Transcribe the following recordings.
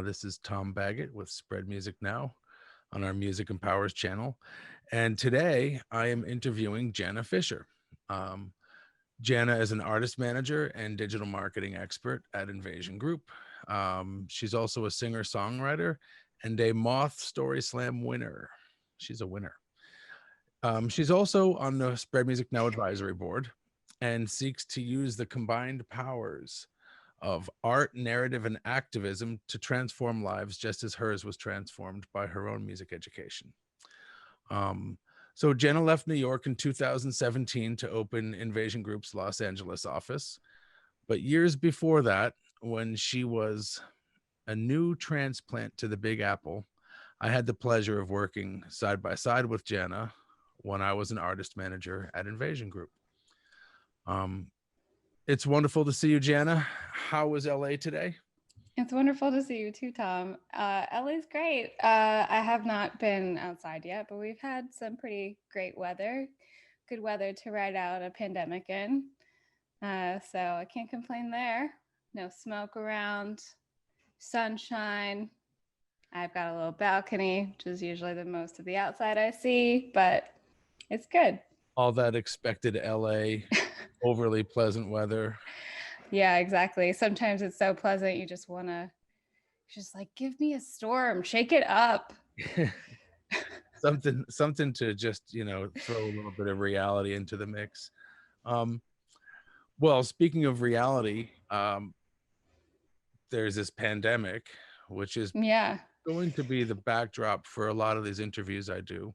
This is Tom Baggett with Spread Music Now on our Music and Powers channel. And today I am interviewing Jana Fisher. Um, Jana is an artist manager and digital marketing expert at Invasion Group. She's also a singer-songwriter and a Moth Story Slam winner. She's a winner. She's also on the Spread Music Now advisory board and seeks to use the combined powers of art, narrative, and activism to transform lives just as hers was transformed by her own music education. Um, so Jenna left New York in 2017 to open Invasion Group's Los Angeles office. But years before that, when she was a new transplant to the Big Apple, I had the pleasure of working side by side with Jenna when I was an artist manager at Invasion Group. It's wonderful to see you, Jana. How was LA today? It's wonderful to see you too, Tom. LA's great. I have not been outside yet, but we've had some pretty great weather, good weather to ride out a pandemic in. So I can't complain there. No smoke around, sunshine. I've got a little balcony, which is usually the most of the outside I see, but it's good. All that expected LA, overly pleasant weather. Yeah, exactly. Sometimes it's so pleasant you just want to just like give me a storm, shake it up. something to just, throw a little bit of reality into the mix. Well, speaking of reality, there's this pandemic, which is Yeah. going to be the backdrop for a lot of these interviews I do.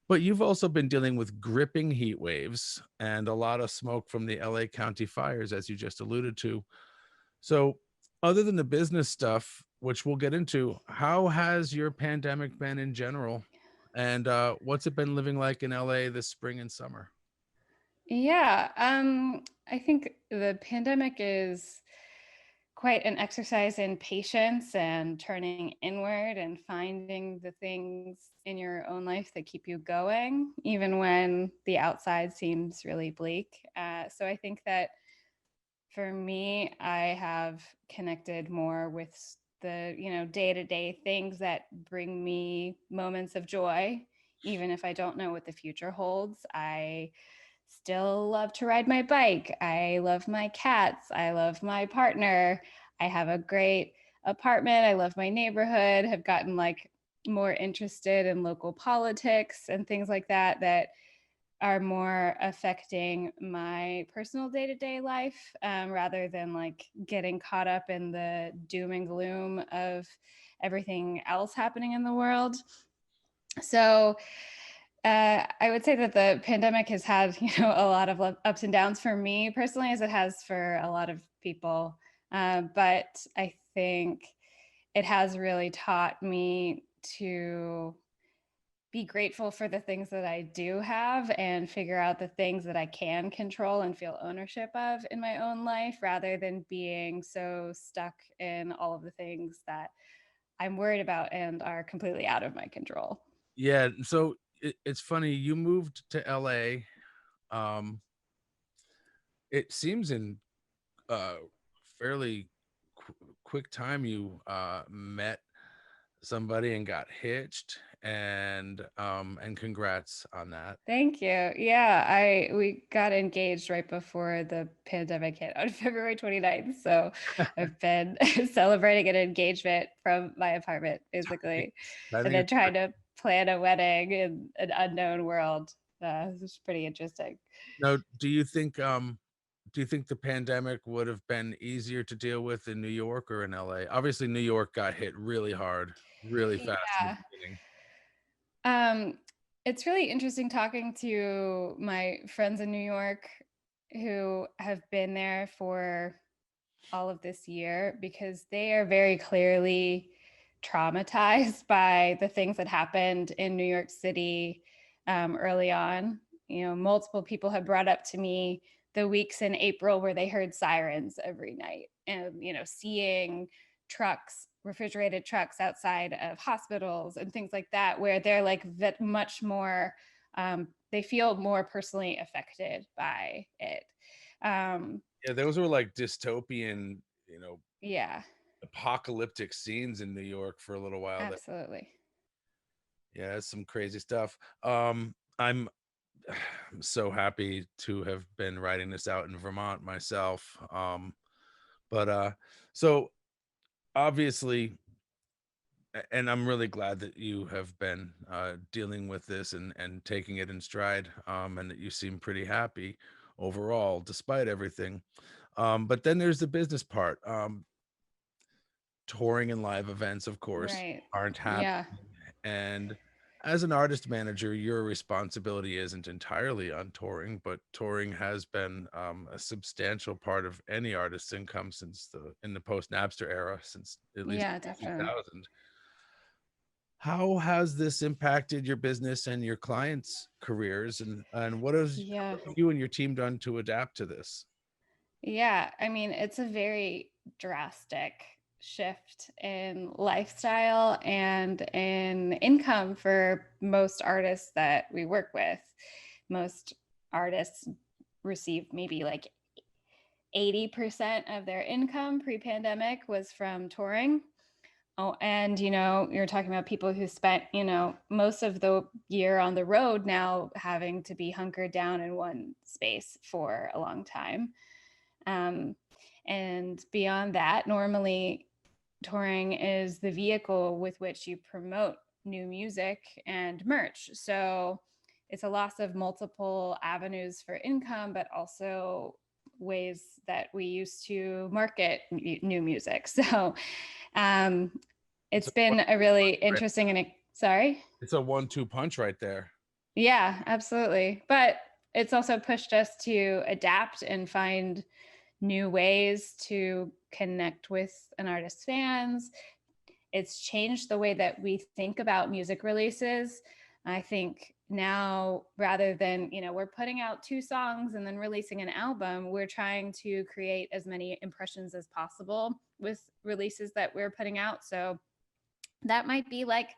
But you've also been dealing with gripping heat waves and a lot of smoke from the LA County fires, as you just alluded to. So other than the business stuff, which we'll get into, how has your pandemic been in general? And what's it been living like in LA this spring and summer? Yeah. I think the pandemic is quite an exercise in patience and turning inward and finding the things in your own life that keep you going, even when the outside seems really bleak. So I think that for me, I have connected more with the, day-to-day things that bring me moments of joy, even if I don't know what the future holds. I still love to ride my bike. I love my cats. I love my partner. I have a great apartment. I love my neighborhood. Have gotten like more interested in local politics and things like that are more affecting my personal day-to-day life, rather than like getting caught up in the doom and gloom of everything else happening in the world. So I would say that the pandemic has had, a lot of ups and downs for me personally, as it has for a lot of people. But I think it has really taught me to be grateful for the things that I do have and figure out the things that I can control and feel ownership of in my own life, rather than being so stuck in all of the things that I'm worried about and are completely out of my control. Yeah, so it's funny, you moved to LA. It seems in uh fairly quick time you met somebody and got hitched, and congrats on that. Thank you. Yeah, we got engaged right before the pandemic hit on February 29th. So I've been celebrating an engagement from my apartment, basically, I and think then it's trying to plan a wedding in an unknown world. It's pretty interesting. now, do you think the pandemic would have been easier to deal with in New York or in LA? Obviously New York got hit really hard, really fast in the Yeah. beginning. Um, it's really interesting talking to my friends in New York who have been there for all of this year, because they are very clearly traumatized by the things that happened in New York City, early on. Multiple people have brought up to me the weeks in April where they heard sirens every night, and seeing trucks, refrigerated trucks outside of hospitals and things like that, where they're like much more, they feel more personally affected by it. Yeah, those were like dystopian, Yeah. apocalyptic scenes in New York for a little while there. Absolutely. Yeah, it's some crazy stuff. I'm I'm so happy to have been writing this out in Vermont myself. But so obviously, and I'm really glad that you have been dealing with this and taking it in stride, and that you seem pretty happy overall despite everything. But then there's the business part. Touring and live events, of course, Right. aren't happening. Yeah. And as an artist manager, your responsibility isn't entirely on touring, but touring has been a substantial part of any artist's income since the post Napster era, since at least Yeah, definitely. 2000. How has this impacted your business and your clients' careers, and Yeah. what have you and your team done to adapt to this? Yeah, I mean, it's a very drastic shift in lifestyle and in income for most artists that we work with. Most artists receive maybe like 80% of their income pre-pandemic was from touring. Oh, and you're talking about people who spent, most of the year on the road now having to be hunkered down in one space for a long time. Um, and beyond that, normally touring is the vehicle with which you promote new music and merch. So it's a loss of multiple avenues for income, but also ways that we used to market new music. So um, It's it's a been a really right. interesting and sorry. It's a 1-2 punch right there. Yeah, absolutely. But it's also pushed us to adapt and find new ways to connect with an artist's fans. It's changed the way that we think about music releases. I think now, rather than, we're putting out 2 songs and then releasing an album, we're trying to create as many impressions as possible with releases that we're putting out. So that might be like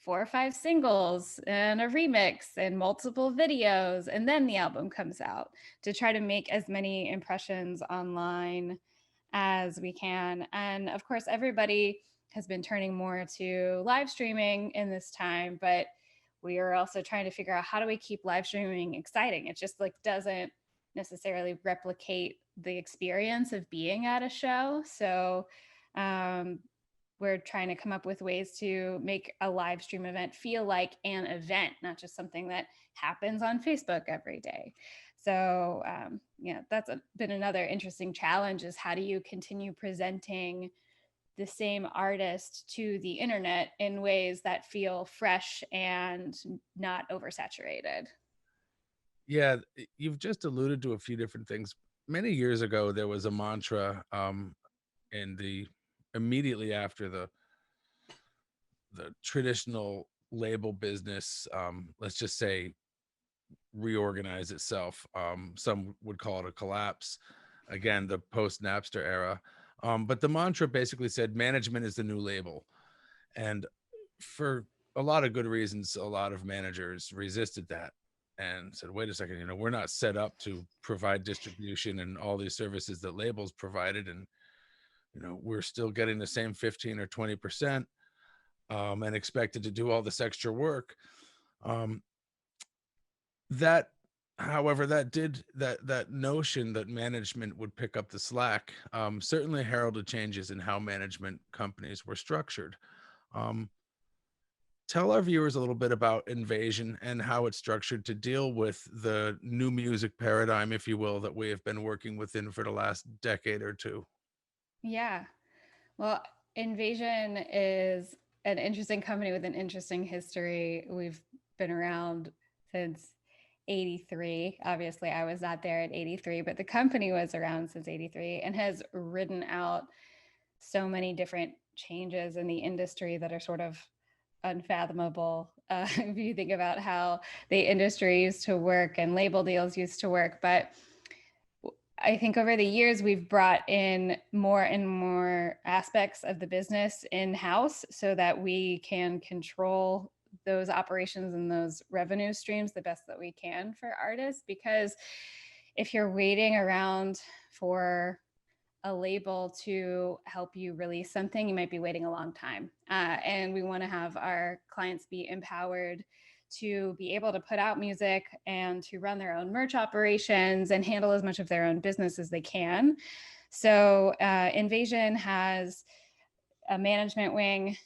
4 or 5 singles and a remix and multiple videos, and then the album comes out to try to make as many impressions online as we can. And of course, everybody has been turning more to live streaming in this time, but we are also trying to figure out how do we keep live streaming exciting. It just like doesn't necessarily replicate the experience of being at a show. So um, we're trying to come up with ways to make a live stream event feel like an event, not just something that happens on Facebook every day. So yeah, been another interesting challenge is how do you continue presenting the same artist to the internet in ways that feel fresh and not oversaturated. Yeah, you've just alluded to a few different things. Many years ago, there was a mantra in the immediately after the traditional label business, let's just say, reorganize itself. Some would call it a collapse. Again, the post Napster era. But the mantra basically said management is the new label. And for a lot of good reasons, a lot of managers resisted that and said, wait a second, we're not set up to provide distribution and all these services that labels provided. And, we're still getting the same 15 or 20% and expected to do all this extra work. Um, that however that notion that management would pick up the slack certainly heralded changes in how management companies were structured. um, tell our viewers a little bit about Invasion and how it's structured to deal with the new music paradigm, if you will, that we have been working within for the last decade or two. Yeah. Well, Invasion is an interesting company with an interesting history. We've been around since 83. Obviously, I was not there at 83, but the company was around since 83 and has ridden out so many different changes in the industry that are sort of unfathomable if you think about how the industry used to work and label deals used to work. But I think over the years, we've brought in more and more aspects of the business in house so that we can control those operations and those revenue streams the best that we can for artists. Because if you're waiting around for a label to help you release something, you might be waiting a long time. And we want to have our clients be empowered to be able to put out music and to run their own merch operations and handle as much of their own business as they can. So, Invasion has a management wing.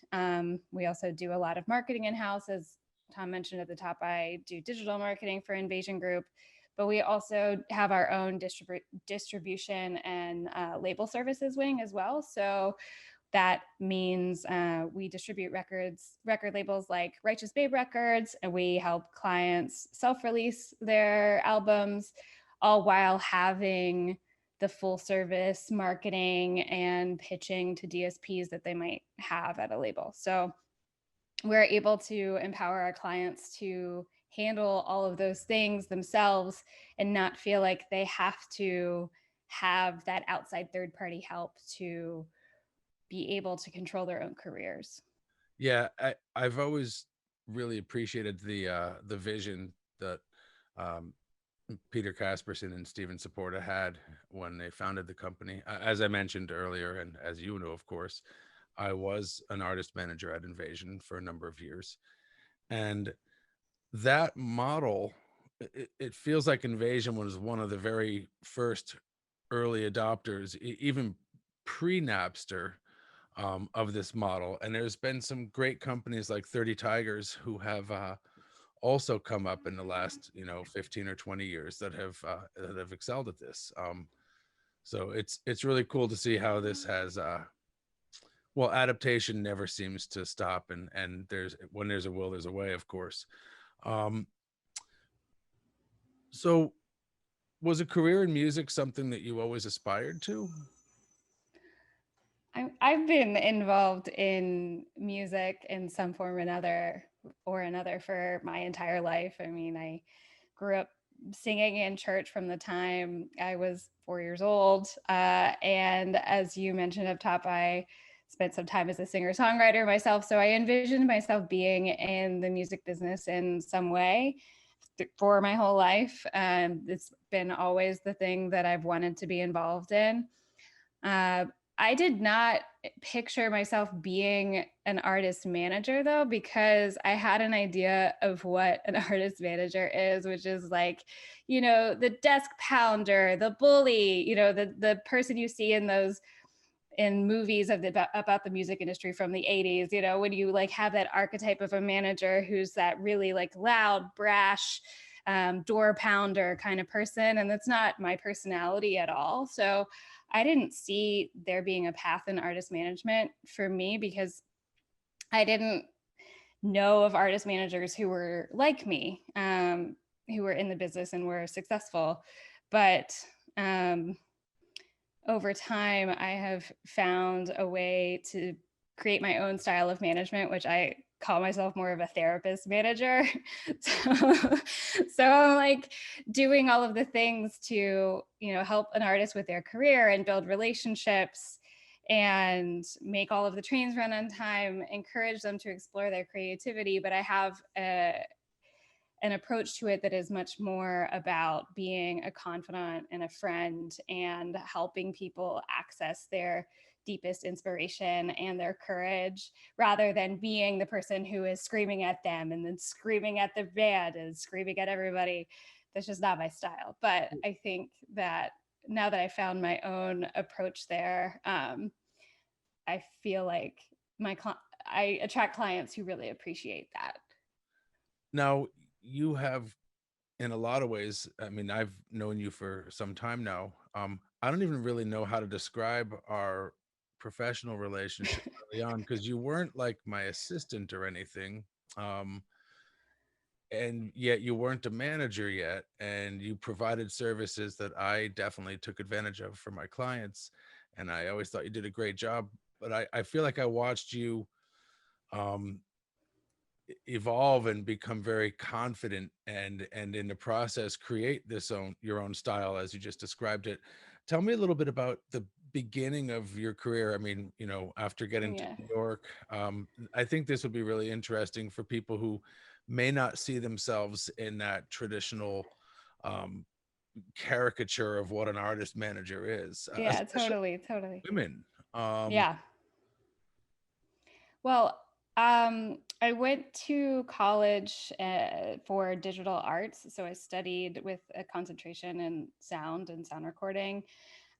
We also do a lot of marketing in house. As Tom mentioned at the top, I do digital marketing for Invasion Group, but we also have our own distribution and label services wing as well. So that means we distribute record labels like Righteous Babe Records, and we help clients self-release their albums, all while having the full service marketing and pitching to DSPs that they might have at a label. So we're able to empower our clients to handle all of those things themselves and not feel like they have to have that outside third party help to be able to control their own careers. Yeah, I've always really appreciated the vision that um, Peter Casperson and Steven Saporta had when they founded the company. As I mentioned earlier, and as you know, of course, I was an artist manager at Invasion for a number of years, and that model, it feels like Invasion was one of the very first early adopters, even pre-Napster, of this model. And there's been some great companies like 30 Tigers who have also come up in the last 15 or 20 years that have excelled at this. So it's really cool to see how this has well, adaptation never seems to stop, and there's when there's a will, there's a way, of course. um so was a career in music something that you always aspired to? I've been involved in music in some form or another for my entire life. I mean, I grew up singing in church from the time I was 4 years old. And as you mentioned up top, I spent some time as a singer songwriter myself. So I envisioned myself being in the music business in some way for my whole life. It's been always the thing that I've wanted to be involved in. Uh, I did not picture myself being an artist manager though, because I had an idea of what an artist manager is, which is like, the desk pounder, the bully, the person you see in those in movies about the music industry from the 80s, when you like have that archetype of a manager who's that really like loud, brash, door pounder kind of person. And that's not my personality at all. So I didn't see there being a path in artist management for me because I didn't know of artist managers who were like me, who were in the business and were successful. But over time, I have found a way to create my own style of management, which I call myself more of a therapist manager. so, so I'm like doing all of the things to, help an artist with their career and build relationships and make all of the trains run on time, encourage them to explore their creativity. But I have an approach to it that is much more about being a confidant and a friend and helping people access their deepest inspiration and their courage rather than being the person who is screaming at them and then screaming at the band and screaming at everybody. That's just not my style. But I think that now that I found my own approach there, I feel like I attract clients who really appreciate that. Now, you have, in a lot of ways, I mean, I've known you for some time now. I don't even really know how to describe our professional relationship early on, because you weren't like my assistant or anything. Um, and yet you weren't a manager yet, and you provided services that I definitely took advantage of for my clients. And I always thought you did a great job. But I feel like I watched you um evolve and become very confident, and in the process create your own style as you just described it. Tell me a little bit about the beginning of your career. I mean, after getting to Yeah. New York, I think this would be really interesting for people who may not see themselves in that traditional um caricature of what an artist manager is, Yeah, especially totally, totally. women. Um, Yeah. Well, I went to college for digital arts. So I studied with a concentration in sound and sound recording.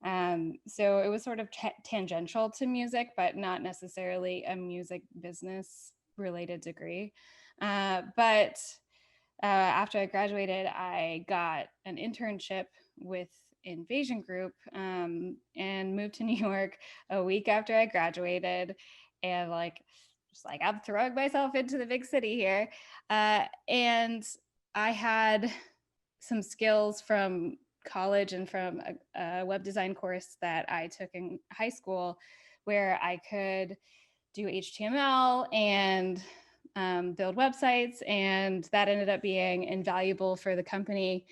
So it was sort of tangential to music, but not necessarily a music business related degree. But after I graduated, I got an internship with Invasion Group and moved to New York a week after I graduated. And like, just like, I'm throwing myself into the big city here. And I had some skills from college and from a web design course that I took in high school where I could do HTML and build websites. And that ended up being invaluable for the company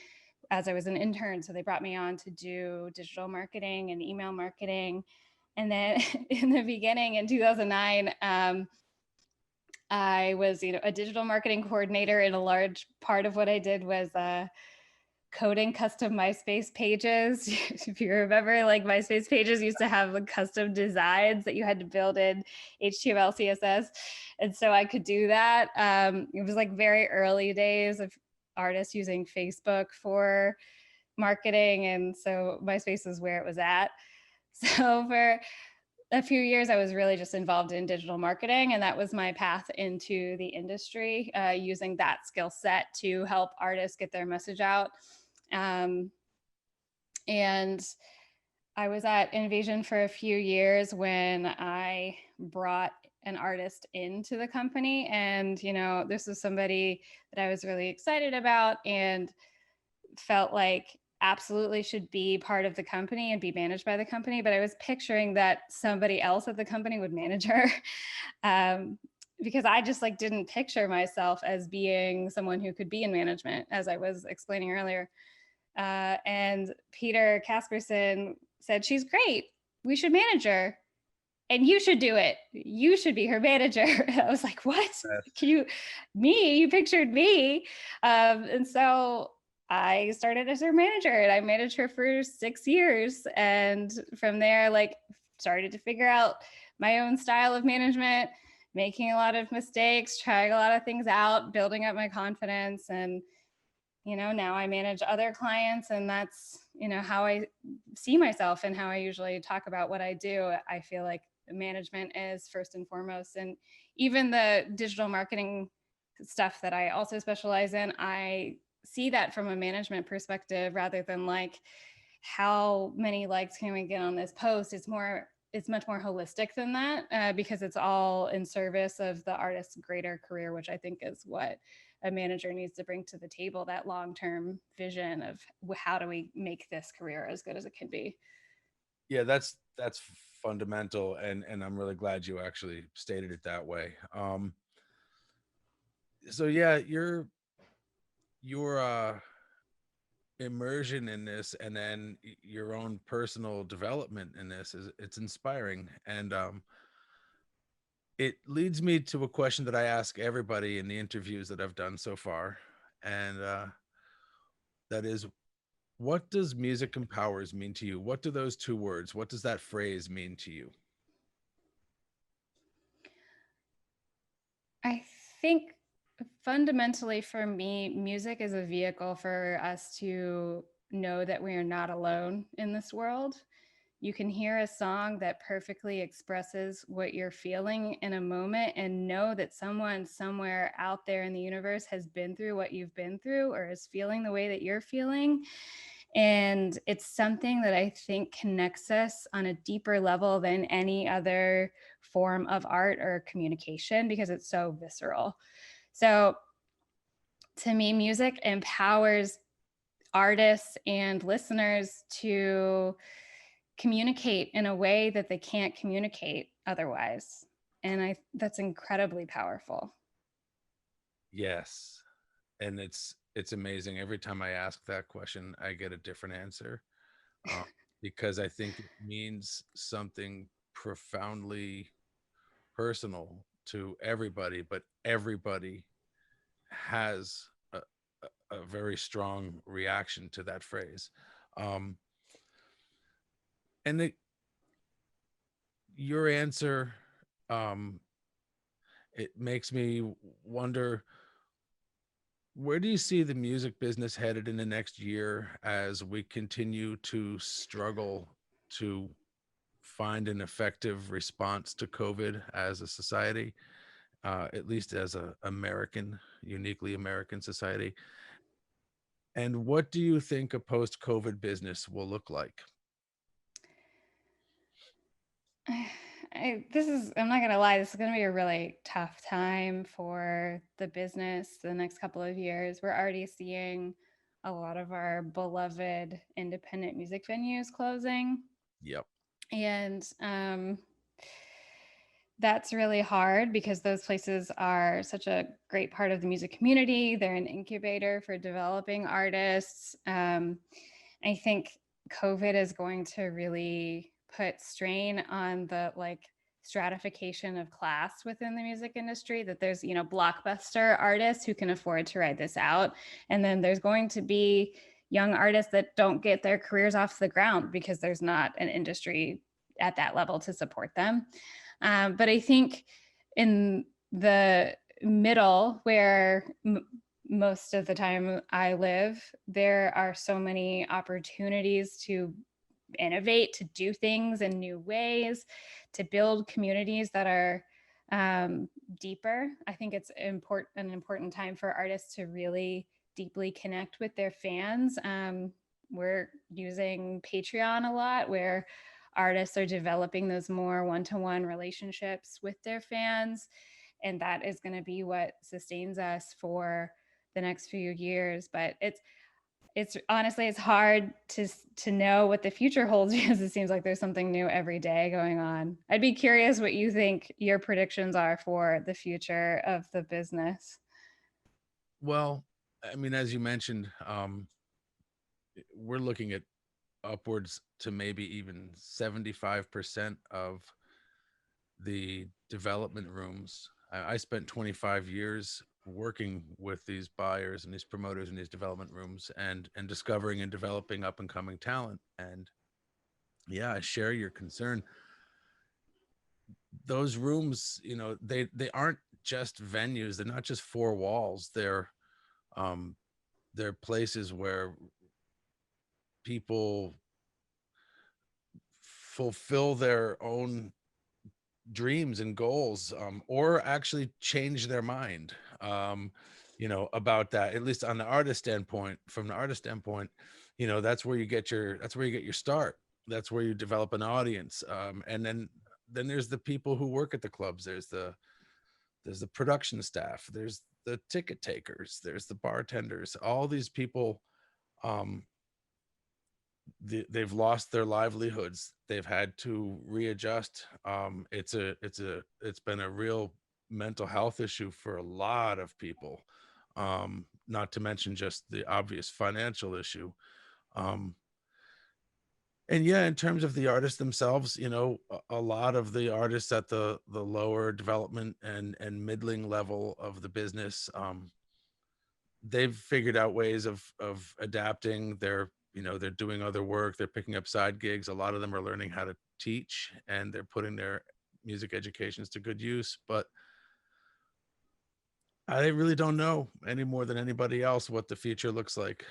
as I was an intern. So they brought me on to do digital marketing and email marketing. And then in the beginning in 2009, I was, a digital marketing coordinator, and a large part of what I did was coding custom MySpace pages. If you remember, like MySpace pages used to have like custom designs that you had to build in HTML, CSS. And so I could do that. It was like very early days of artists using Facebook for marketing. And so MySpace is where it was at. So for a few years, I was really just involved in digital marketing, and that was my path into the industry, using that skill set to help artists get their message out. Um, and I was at Invasion for a few years when I brought an artist into the company. And, this was somebody that I was really excited about and felt like absolutely should be part of the company and be managed by the company. But I was picturing that somebody else at the company would manage her. um, because I just like didn't picture myself as being someone who could be in management, as I was explaining earlier. And Peter Casperson said, "She's great. We should manage her. And you should do it. You should be her manager." I was like, "What? Can you, me? You pictured me?" And so I started as her manager, and I managed her for 6 years. And from there, like, started to figure out my own style of management, making a lot of mistakes, trying a lot of things out, building up my confidence. And now I manage other clients, and that's, how I see myself and how I usually talk about what I do. I feel like management is first and foremost. And even the digital marketing stuff that I also specialize in, I see that from a management perspective rather than like, how many likes can we get on this post? It's much more holistic than that, because it's all in service of the artist's greater career, which I think is what a manager needs to bring to the table, that long-term vision of how do we make this career as good as it can be. yeah, that's fundamental, and I'm really glad you actually stated it that way. So yeah, your immersion in this, and then your own personal development in this, is it's inspiring. And it leads me to a question that I ask everybody in the interviews that I've done so far, and that is, what does music empowers mean to you? What do those two words, what does that phrase mean to you? I think fundamentally for me, music is a vehicle for us to know that we are not alone in this world. You can hear a song that perfectly expresses what you're feeling in a moment and know that someone somewhere out there in the universe has been through what you've been through or is feeling the way that you're feeling. And it's something that I think connects us on a deeper level than any other form of art or communication because it's so visceral. So to me, music empowers artists and listeners to communicate in a way that they can't communicate otherwise. And that's incredibly powerful. Yes, and it's amazing. Every time I ask that question, I get a different answer, uh, because I think it means something profoundly personal to everybody, but everybody has a very strong reaction to that phrase. Um, and your answer, um, it makes me wonder, where do you see the music business headed in the next year as we continue to struggle to find an effective response to COVID as a society, at least as a American, uniquely American society? And what do you think a post-COVID business will look like? I'm not going to lie, this is going to be a really tough time for the business the next couple of years. We're already seeing a lot of our beloved independent music venues closing. Yep. And that's really hard because those places are such a great part of the music community. They're an incubator for developing artists. I think COVID is going to really put strain on the stratification of class within the music industry, that there's, blockbuster artists who can afford to ride this out. And then there's going to be young artists that don't get their careers off the ground because there's not an industry at that level to support them. But I think in the middle, where most of the time I live, there are so many opportunities to innovate, to do things in new ways, to build communities that are deeper. I think it's an important time for artists to really deeply connect with their fans. We're using Patreon a lot, where artists are developing those more one-to-one relationships with their fans, and that is going to be what sustains us for the next few years. But it's honestly, it's hard to know what the future holds because it seems like there's something new every day going on. I'd be curious what you think your predictions are for the future of the business. Well, I mean, as you mentioned, we're looking at upwards to maybe even 75% of the development rooms. I spent 25 years working with these buyers and these promoters in these development rooms, and discovering and developing up and coming talent. And yeah, I share your concern. Those rooms, they aren't just venues. They're not just four walls. Um they're places where people fulfill their own dreams and goals, or actually change their mind, about that, at least on the artist standpoint. From the artist standpoint, that's where you get your start. That's where you develop an audience. And then there's the people who work at the clubs. There's the production staff, there's the ticket takers, there's the bartenders. All these people, um they've lost their livelihoods. They've had to readjust. It's been a real mental health issue for a lot of people, not to mention just the obvious financial issue. um and yeah, in terms of the artists themselves, a lot of the artists at the lower development and middling level of the business, they've figured out ways of adapting. They're doing other work. They're picking up side gigs. A lot of them are learning how to teach, and they're putting their music educations to good use. But I really don't know any more than anybody else what the future looks like,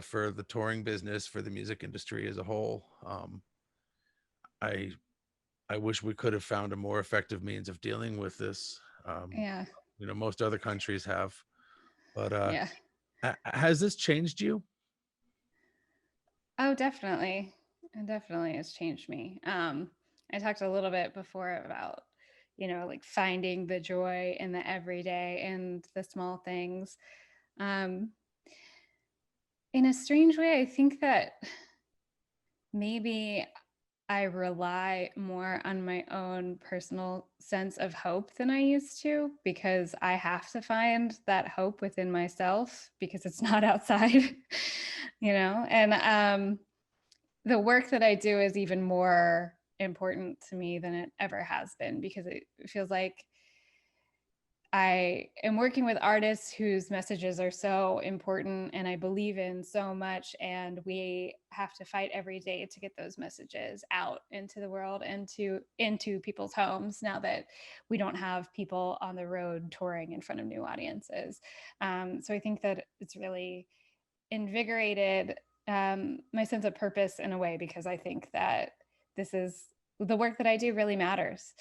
for the touring business, for the music industry as a whole. I I wish we could have found a more effective means of dealing with this. Yeah. Most other countries have. But Yeah. has this changed you? Oh, definitely. It definitely has changed me. I talked a little bit before about, finding the joy in the everyday and the small things. Um, in a strange way, I think that maybe I rely more on my own personal sense of hope than I used to, because I have to find that hope within myself because it's not outside, and the work that I do is even more important to me than it ever has been, because it feels like I am working with artists whose messages are so important and I believe in so much. And we have to fight every day to get those messages out into the world and into people's homes now that we don't have people on the road touring in front of new audiences. So I think that it's really invigorated my sense of purpose in a way, because I think that this is the work that I do really matters.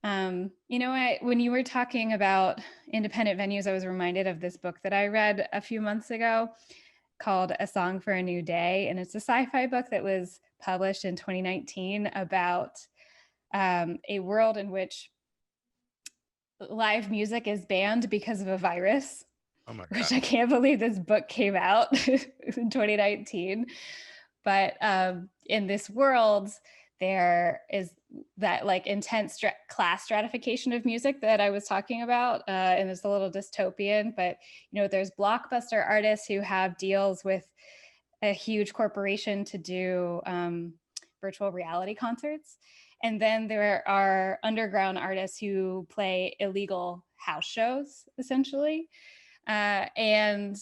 When you were talking about independent venues, I was reminded of this book that I read a few months ago called A Song for a New Day. And it's a sci-fi book that was published in 2019 about a world in which live music is banned because of a virus, Oh my God. which I can't believe this book came out in 2019. But in this world, there is that like intense class stratification of music that I was talking about, and it's a little dystopian. But there's blockbuster artists who have deals with a huge corporation to do virtual reality concerts, and then there are underground artists who play illegal house shows, essentially, and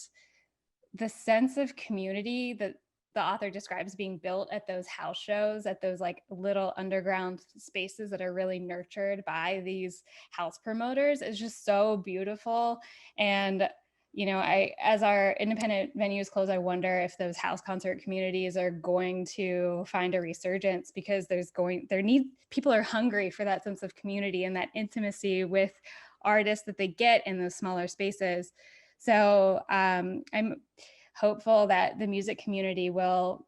the sense of community that the author describes being built at those house shows, at those like little underground spaces that are really nurtured by these house promoters, is just so beautiful. And as our independent venues close, I wonder if those house concert communities are going to find a resurgence, because people are hungry for that sense of community and that intimacy with artists that they get in those smaller spaces. So I'm hopeful that the music community will,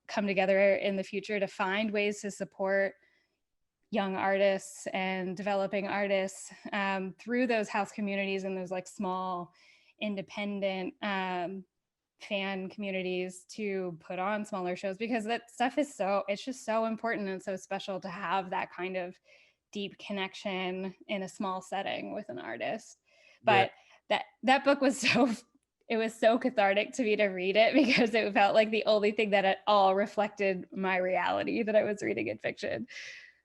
come together in the future to find ways to support young artists and developing artists through those house communities and those like small independent fan communities to put on smaller shows, because that stuff it's just so important and so special to have that kind of deep connection in a small setting with an artist. Yeah. But that book was it was so cathartic to me to read it, because it felt like the only thing that at all reflected my reality that I was reading in fiction.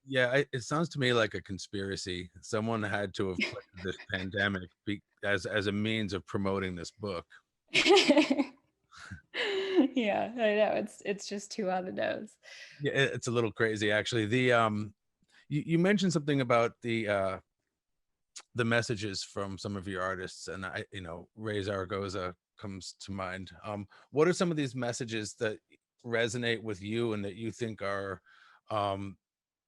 Yeah, it sounds to me like a conspiracy. Someone had to have put this pandemic as a means of promoting this book. Yeah, I know, it's just too on the nose. Yeah, it's a little crazy actually. You mentioned something about the messages from some of your artists, and Rayzaragoza comes to mind. What are some of these messages that resonate with you and that you think are um,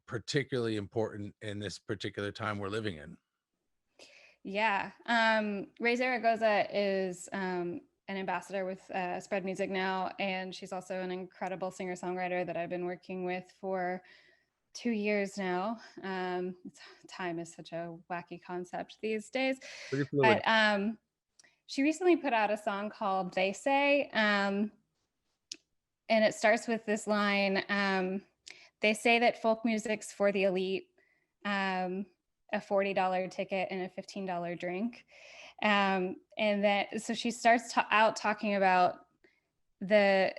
particularly important in this particular time we're living in? Yeah. Rayzaragoza is an ambassador with SpreadMusicNow, and she's also an incredible singer-songwriter that I've been working with for 2 years now. Time is such a wacky concept these days. Pretty fluid. But she recently put out a song called They Say, and it starts with this line: they say that folk music's for the elite, um, a $40 ticket and a $15 drink. And that, so she starts out talking about the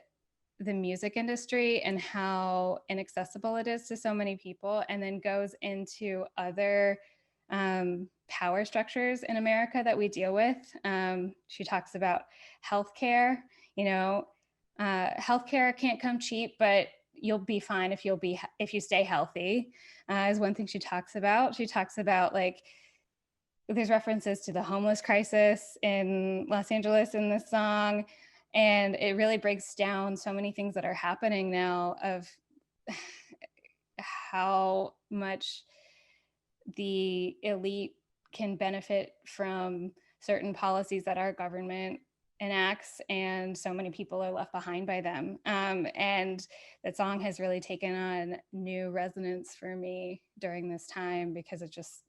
the music industry and how inaccessible it is to so many people, and then goes into other power structures in America that we deal with. She talks about healthcare. Healthcare can't come cheap, but you'll be fine if you stay healthy. Is one thing she talks about. She talks about like there's references to the homeless crisis in Los Angeles in this song. And it really breaks down so many things that are happening now, of how much the elite can benefit from certain policies that our government enacts, and so many people are left behind by them. And that song has really taken on new resonance for me during this time, because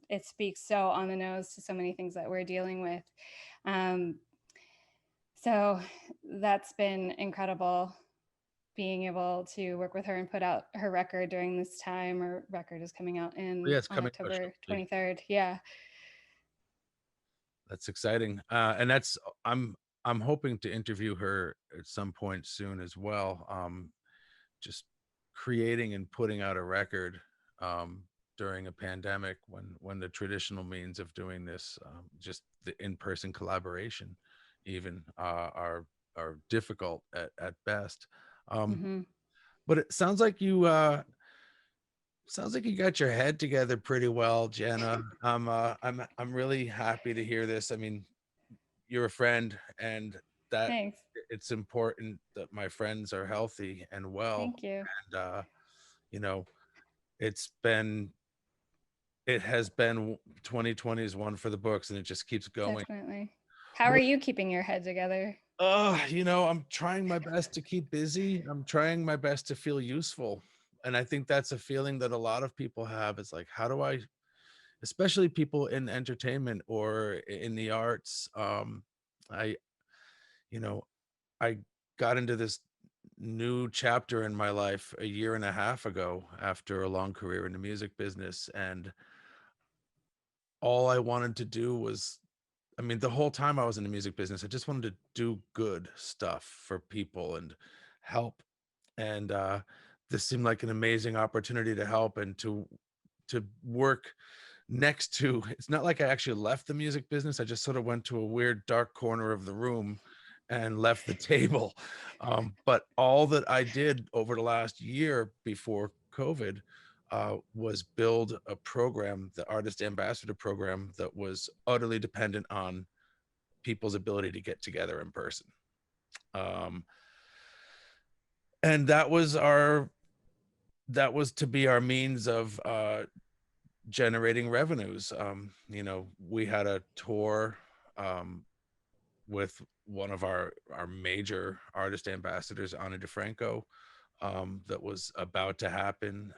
it speaks so on the nose to so many things that we're dealing with. So that's been incredible, being able to work with her and put out her record during this time. Her record is coming out Yeah, it's on coming out October shortly. 23rd. Yeah. That's exciting. And I'm hoping to interview her at some point soon as well. Just creating and putting out a record. during a pandemic when the traditional means of doing this, just the in-person collaboration, even are difficult at best. Um, Hmm. but it sounds like you got your head together pretty well, Jana. I'm really happy to hear this. I mean, you're a friend, and that Thanks. it's important that my friends are healthy and well. Thank you. And you know, it's been it has been 2020 is one for the books, and it just keeps going. Definitely. How are But you keeping your head together? I'm trying my best to keep busy. I'm trying my best to feel useful. And I think that's a feeling that a lot of people have. It's like, how do I, especially people in entertainment or in the arts, I, you know, I got into this new chapter in my life a year and a half ago after a long career in the music business. And all I wanted to do was, I mean, the whole time I was in the music business, I just wanted to do good stuff for people and help. And this seemed like an amazing opportunity to help and to work next to. It's not like I actually left the music business. I just sort of went to a weird dark corner of the room and left the table. But all that I did over the last year before COVID was build a program, the Artist Ambassador program, that was utterly dependent on people's ability to get together in person. Um, and that was to be our means of generating revenues. We had a tour um, with one of our major artist ambassadors, Ana DeFranco, that was about to happen.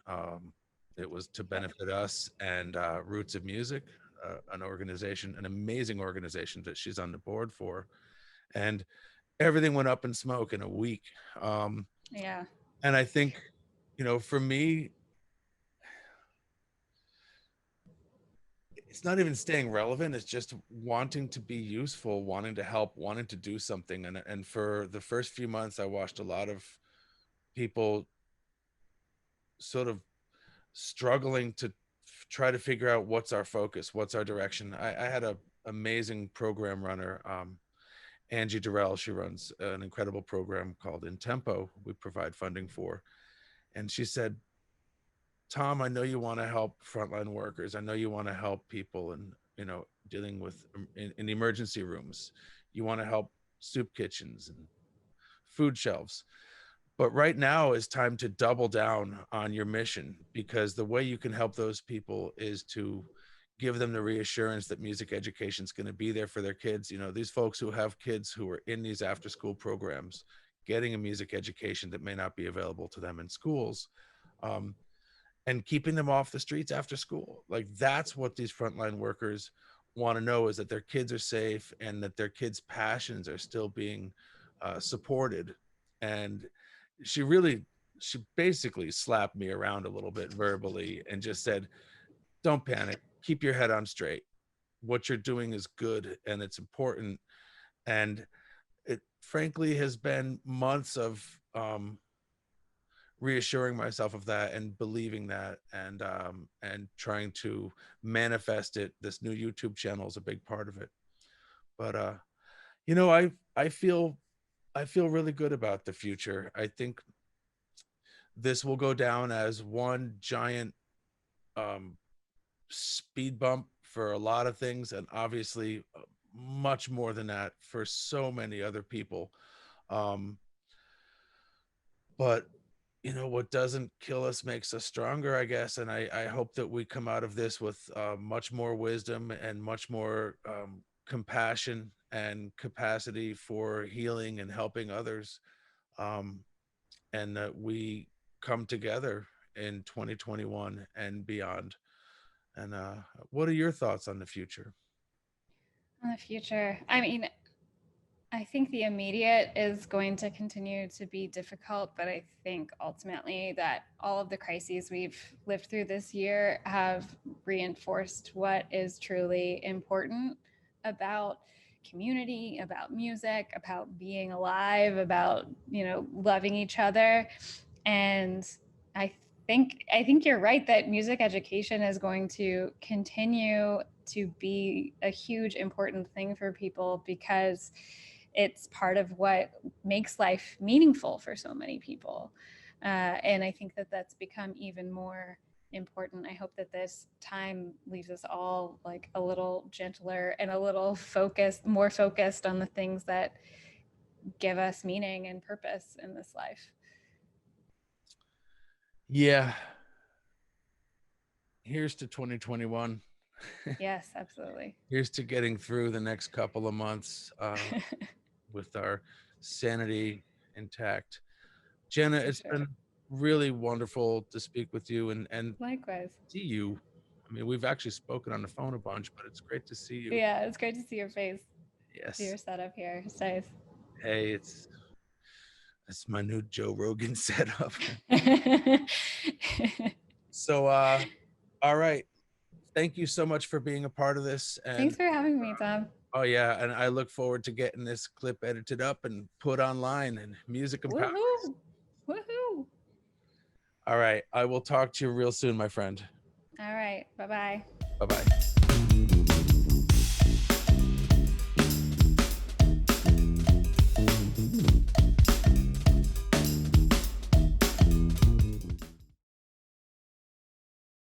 It was to Yep. benefit us and Roots of Music, an organization, an amazing organization that she's on the board for. And everything went up in smoke in a week. Um, Yeah. and I think, for me, it's not even staying relevant. It's just wanting to be useful, wanting to help, wanting to do something. And for the first few months, I watched a lot of people sort of struggling to try to figure out what's our focus, what's our direction. I had a amazing program runner, Angie Durrell. She runs an incredible program called In Tempo. We provide funding for, and she said, Tom, I know you want to help frontline workers. I know you want to help people and, dealing with in emergency rooms. You want to help soup kitchens and food shelves. But right now is time to double down on your mission, because the way you can help those people is to give them the reassurance that music education is going to be there for their kids. These folks who have kids who are in these after school programs, getting a music education that may not be available to them in schools. Um, and keeping them off the streets after school. Like, that's what these frontline workers want to know, is that their kids are safe and that their kids' passions are still being supported. And she really, she basically slapped me around a little bit verbally and just said, don't panic, keep your head on straight. What you're doing is good and it's important. And it frankly has been months of reassuring myself of that and believing that, and trying to manifest it. This new YouTube channel is a big part of it. But you know i I feel really good about the future. I think this will go down as one giant um speed bump for a lot of things, and obviously much more than that for so many other people. um but what doesn't kill us makes us stronger, I guess. And I hope that we come out of this with much more wisdom and much more compassion and capacity for healing and helping others, um, and that we come together in 2021 and beyond. And what are your thoughts on the future? In the future, I mean, I think the immediate is going to continue to be difficult, but I think ultimately that all of the crises we've lived through this year have reinforced what is truly important about community, about music, about being alive, about, loving each other. And I think you're right that music education is going to continue to be a huge important thing for people because it's part of what makes life meaningful for so many people. And I think that that's become even more important. I hope that this time leaves us all like a little gentler and a little focused, more focused on the things that give us meaning and purpose in this life. Yeah. Here's to 2021. Yes, absolutely. Here's to getting through the next couple of months with our sanity intact. Jana, For it's sure. been really wonderful to speak with you and Likewise. see you. I mean, we've actually spoken on the phone a bunch, but it's great to see you. Yeah, it's great to see your face, see Yes. your setup here. It's nice. Hey, it's my new Joe Rogan setup. So all right. Thank you so much for being a part of this. And Thanks for having me, Tom. oh yeah, and I look forward to getting this clip edited up and put online and music and power. Woohoo! Woohoo! All right. I will talk to you real soon, my friend. All right. Bye bye. Bye-bye.